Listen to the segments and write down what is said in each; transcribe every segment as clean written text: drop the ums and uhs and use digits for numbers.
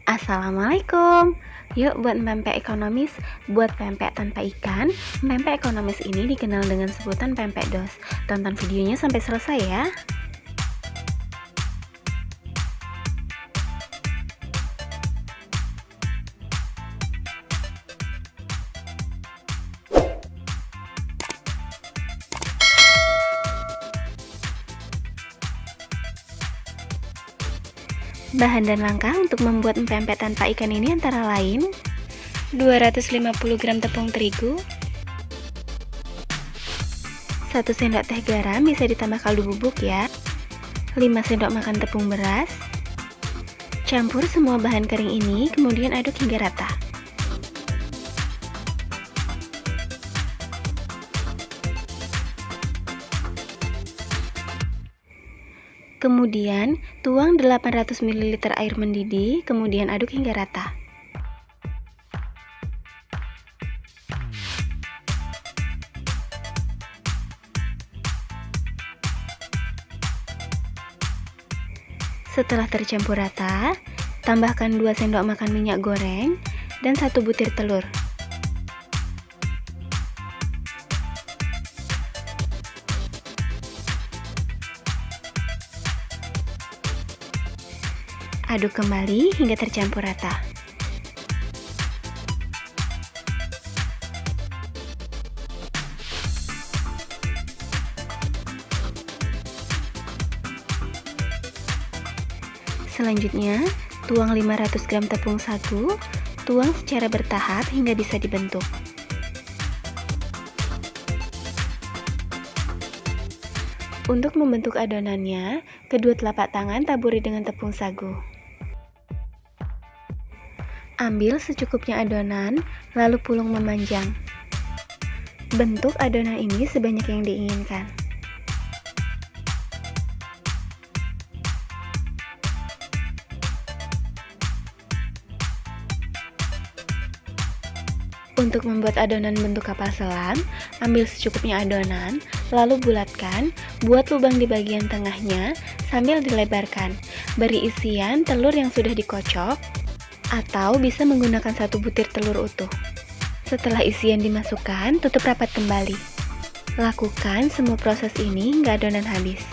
Assalamualaikum. Yuk buat pempek ekonomis. Buat pempek tanpa ikan, pempek ekonomis ini dikenal dengan sebutan pempek dos. Tonton videonya sampai selesai ya. Bahan dan langkah untuk membuat pempek tanpa ikan ini antara lain 250 gram tepung terigu, 1 sendok teh garam, bisa ditambah kaldu bubuk ya, 5 sendok makan tepung beras. Campur semua bahan kering ini, kemudian aduk hingga rata. Kemudian, tuang 800 ml air mendidih, kemudian aduk hingga rata. Setelah tercampur rata, tambahkan 2 sendok makan minyak goreng dan 1 butir telur. Aduk kembali hingga tercampur rata. Selanjutnya, tuang 500 gram tepung sagu, tuang secara bertahap hingga bisa dibentuk. Untuk membentuk adonannya, kedua telapak tangan taburi dengan tepung sagu. Ambil secukupnya adonan, lalu pulung memanjang. Bentuk adonan ini sebanyak yang diinginkan. Untuk membuat adonan bentuk kapal selam, ambil secukupnya adonan, lalu bulatkan, buat lubang di bagian tengahnya sambil dilebarkan. Beri isian telur yang sudah dikocok, atau bisa menggunakan 1 butir telur utuh. Setelah isian dimasukkan, tutup rapat kembali. Lakukan semua proses ini hingga adonan habis.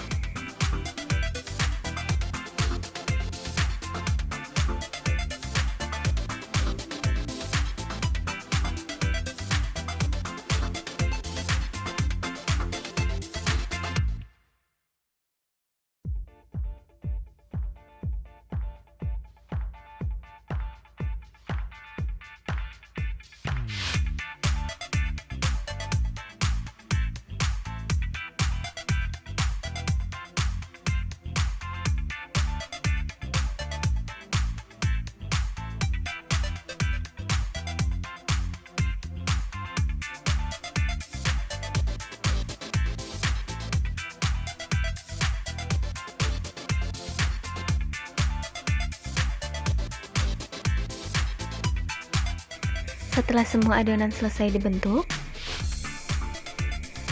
Setelah semua adonan selesai dibentuk,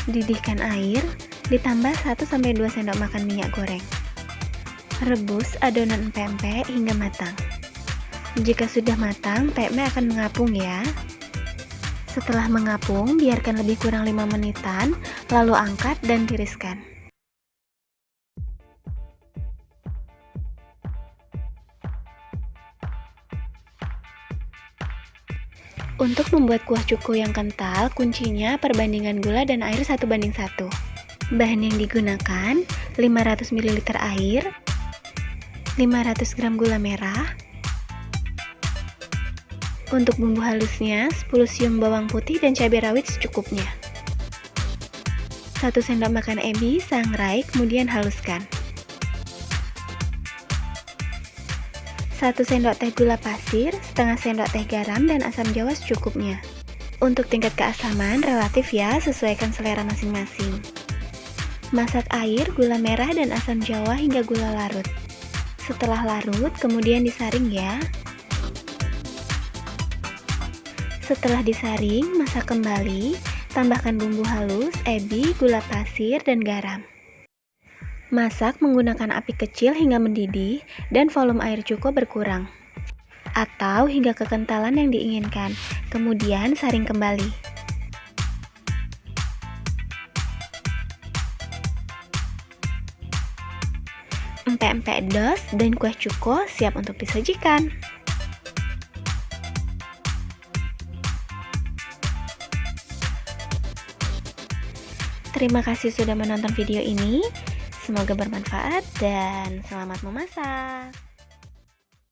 didihkan air, ditambah 1-2 sendok makan minyak goreng. Rebus adonan pempek hingga matang. Jika sudah matang, pempek akan mengapung ya. Setelah mengapung, biarkan lebih kurang 5 menitan, lalu angkat dan tiriskan. Untuk membuat kuah cuko yang kental, kuncinya perbandingan gula dan air 1:1. Bahan yang digunakan 500 ml air, 500 gram gula merah. Untuk bumbu halusnya, 10 siung bawang putih dan cabai rawit secukupnya. 1 sendok makan ebi, sangrai, kemudian haluskan. 1 sendok teh gula pasir, setengah sendok teh garam, dan asam jawa secukupnya. Untuk tingkat keasaman relatif ya, sesuaikan selera masing-masing. Masak air, gula merah, dan asam jawa hingga gula larut. Setelah larut, kemudian disaring ya. Setelah disaring, masak kembali, tambahkan bumbu halus, ebi, gula pasir, dan garam. Masak menggunakan api kecil hingga mendidih dan volume air cuko berkurang. atau hingga kekentalan yang diinginkan. Kemudian saring kembali. Empek-empek dos dan kuah cuko siap untuk disajikan. Terima kasih sudah menonton video ini. Semoga bermanfaat dan selamat memasak.